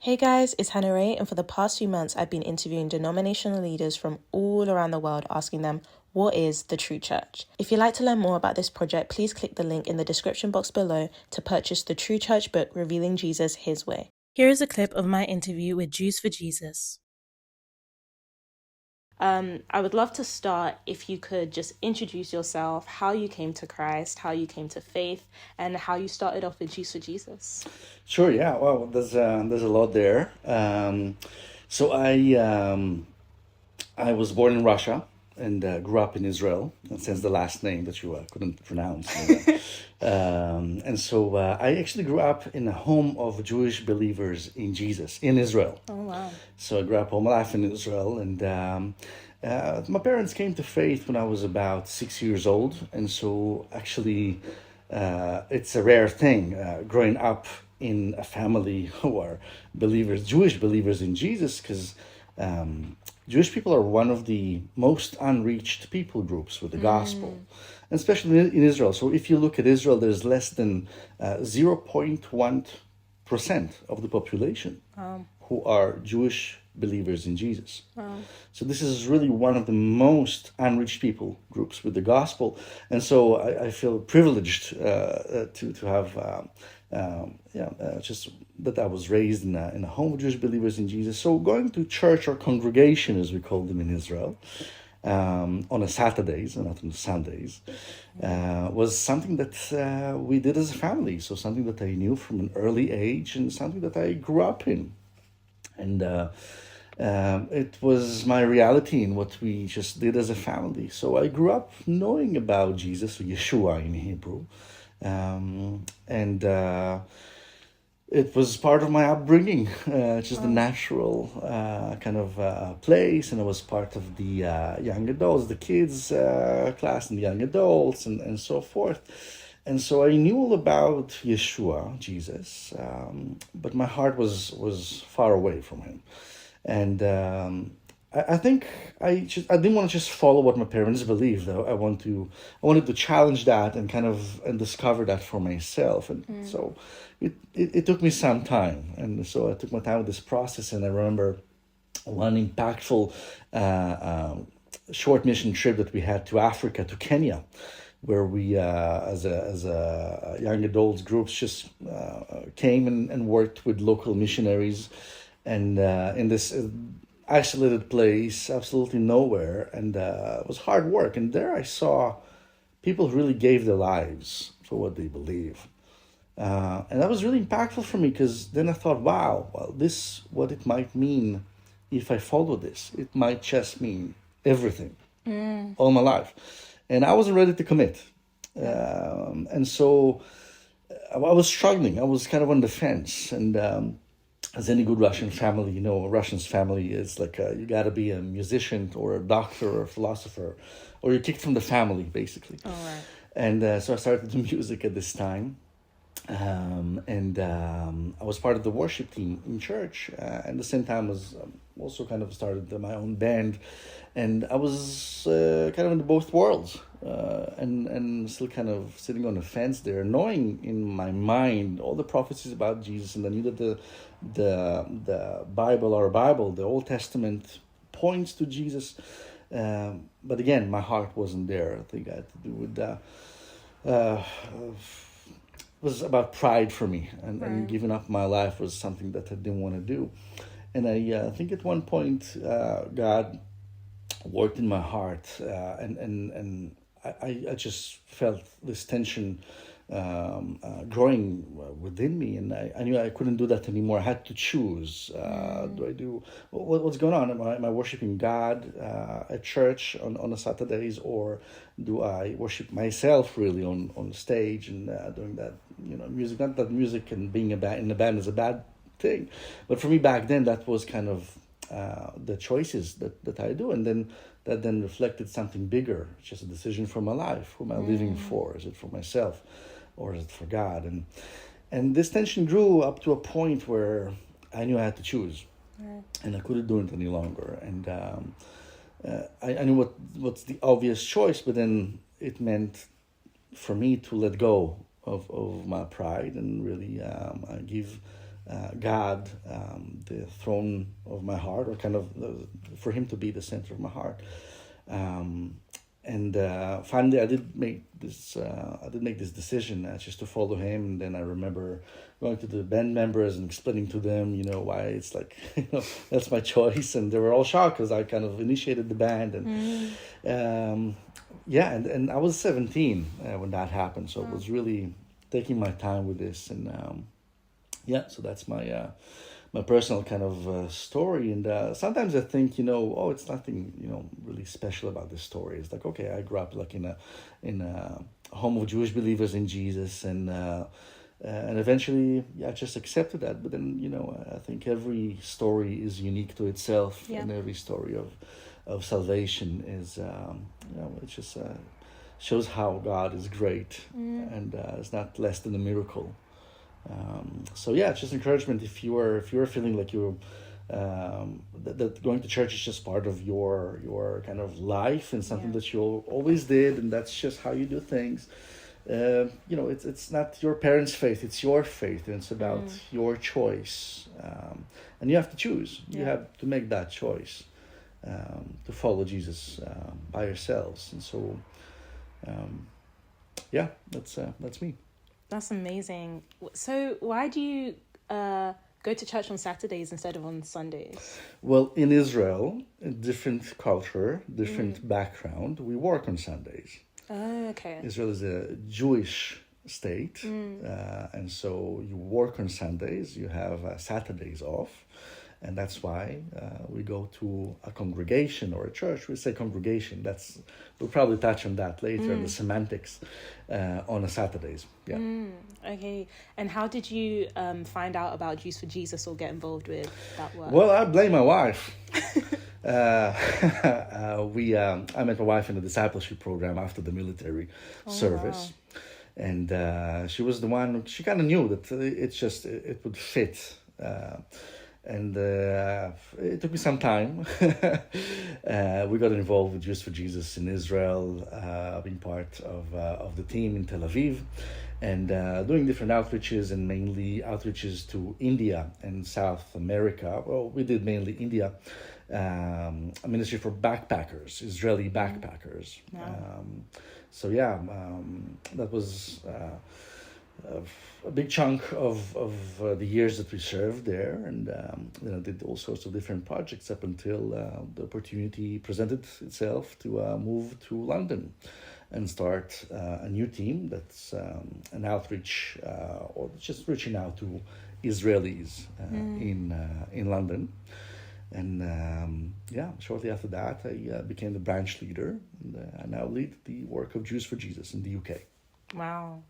Hey guys, it's Hannah Ray, and for the past few months, I've been interviewing denominational leaders from all around the world, asking them, what is the true church? If you'd like to learn more about this project, please click the link in the description box below to purchase the True Church book, Revealing Jesus His Way. Here is a clip of my interview with Jews for Jesus. I would love to start if you could just introduce yourself, how you came to Christ, how you came to faith, and how you started off with Jews for Jesus. Sure. Yeah. Well, there's a lot there. So I was born in Russia and grew up in Israel, and since the last name that you couldn't pronounce. And so I actually grew up in a home of Jewish believers in Jesus in Israel. Oh, wow. So I grew up all my life in Israel, and my parents came to faith when I was about 6 years old, and so actually it's a rare thing growing up in a family who are believers, Jewish believers in Jesus, because Jewish people are one of the most unreached people groups with the gospel, and especially in Israel. So if you look at Israel, there's less than 0.1% of the population who are Jewish believers in Jesus. So this is really one of the most unreached people groups with the gospel, and so I feel privileged to have just that I was raised in a home of Jewish believers in Jesus. So going to church or congregation, as we call them in Israel, on a Saturdays and not on Sundays, was something that we did as a family. So something that I knew from an early age and something that I grew up in. And it was my reality in what we just did as a family. So I grew up knowing about Jesus, or Yeshua in Hebrew. And it was part of my upbringing, just a natural kind of place. And I was part of the young adults, the kids class and the young adults and so forth. And so I knew all about Yeshua, Jesus, but my heart was far away from him. And I think I didn't want to just follow what my parents believed. Though I wanted to challenge that and and discover that for myself. And so it took me some time. And so I took my time with this process. And I remember one impactful short mission trip that we had to Africa, to Kenya, where we, as a young adults groups, just came and worked with local missionaries, and in this isolated place, absolutely nowhere, and it was hard work. And there I saw people who really gave their lives for what they believe, and that was really impactful for me, because then I thought, wow, well, this what it might mean if I follow this. It might just mean everything all my life. And I wasn't ready to commit. And so I was struggling. I was kind of on the fence. And as any good Russian family, a Russian's family is like you got to be a musician or a doctor or a philosopher, or you're kicked from the family, basically. All right. And so I started to do music at this time. And I was part of the worship team in church. At the same time, was also kind of started my own band, and I was kind of in both worlds, and still kind of sitting on the fence there, knowing in my mind all the prophecies about Jesus, and I knew that the Bible, our Bible, the Old Testament, points to Jesus. But again, my heart wasn't there. I think I had to do with was about pride for me, and giving up my life was something that I didn't want to do. And I think at one point God worked in my heart, and I just felt this tension growing within me, and I knew I couldn't do that anymore. I had to choose. Do I do what's going on? Am I worshiping God at church on the Saturdays, or do I worship myself really on the stage and doing that music? Not that music and being in a band is a bad thing, but for me back then that was kind of the choices that I do, and then that then reflected something bigger, just a decision for my life. Who am I living for? Is it for myself, or is it for God? And this tension grew up to a point where I knew I had to choose, and I couldn't do it any longer. And I knew what's the obvious choice, but then it meant for me to let go of my pride and really give God the throne of my heart, or kind of for Him to be the center of my heart. And finally, I did make this decision just to follow Him. And then I remember going to the band members and explaining to them, why it's like, that's my choice. And they were all shocked because I kind of initiated the band. And and I was 17 when that happened. So it was really taking my time with this. And so that's my personal kind of story. And sometimes I think, it's nothing, really special about this story. It's like, okay, I grew up like in a home of Jewish believers in Jesus, and eventually, I just accepted that. But then, I think every story is unique to itself, and every story of salvation is, it just shows how God is great, and it's not less than a miracle. It's just encouragement if you're feeling like you're that going to church is just part of your kind of life and something that you always did, and that's just how you do things. It's not your parents' faith, it's your faith, and it's about your choice, and you have to choose. You have to make that choice to follow Jesus by yourselves. And so that's me. That's amazing. So why do you go to church on Saturdays instead of on Sundays? Well, in Israel, a different culture, different background, we work on Sundays. Oh, okay. Israel is a Jewish state, and so you work on Sundays, you have Saturdays off. And that's why we go to a congregation or a church. We say congregation. We'll probably touch on that later, the semantics on a Saturdays. Yeah. Okay. And how did you find out about Jews for Jesus or get involved with that work? Well, I blame my wife. I met my wife in the discipleship program after the military service. Wow. And she was the one. She kind of knew that it would fit. And it took me some time. We got involved with Jews for Jesus in Israel, being part of the team in Tel Aviv, and doing different outreaches, and mainly outreaches to India and South America. Well, we did mainly India, a ministry for backpackers, Israeli backpackers. Wow. That was a big chunk of the years that we served there, and did all sorts of different projects up until the opportunity presented itself to move to London and start a new team that's an outreach or just reaching out to Israelis in London. And shortly after that, I became the branch leader, and I now lead the work of Jews for Jesus in the UK. Wow.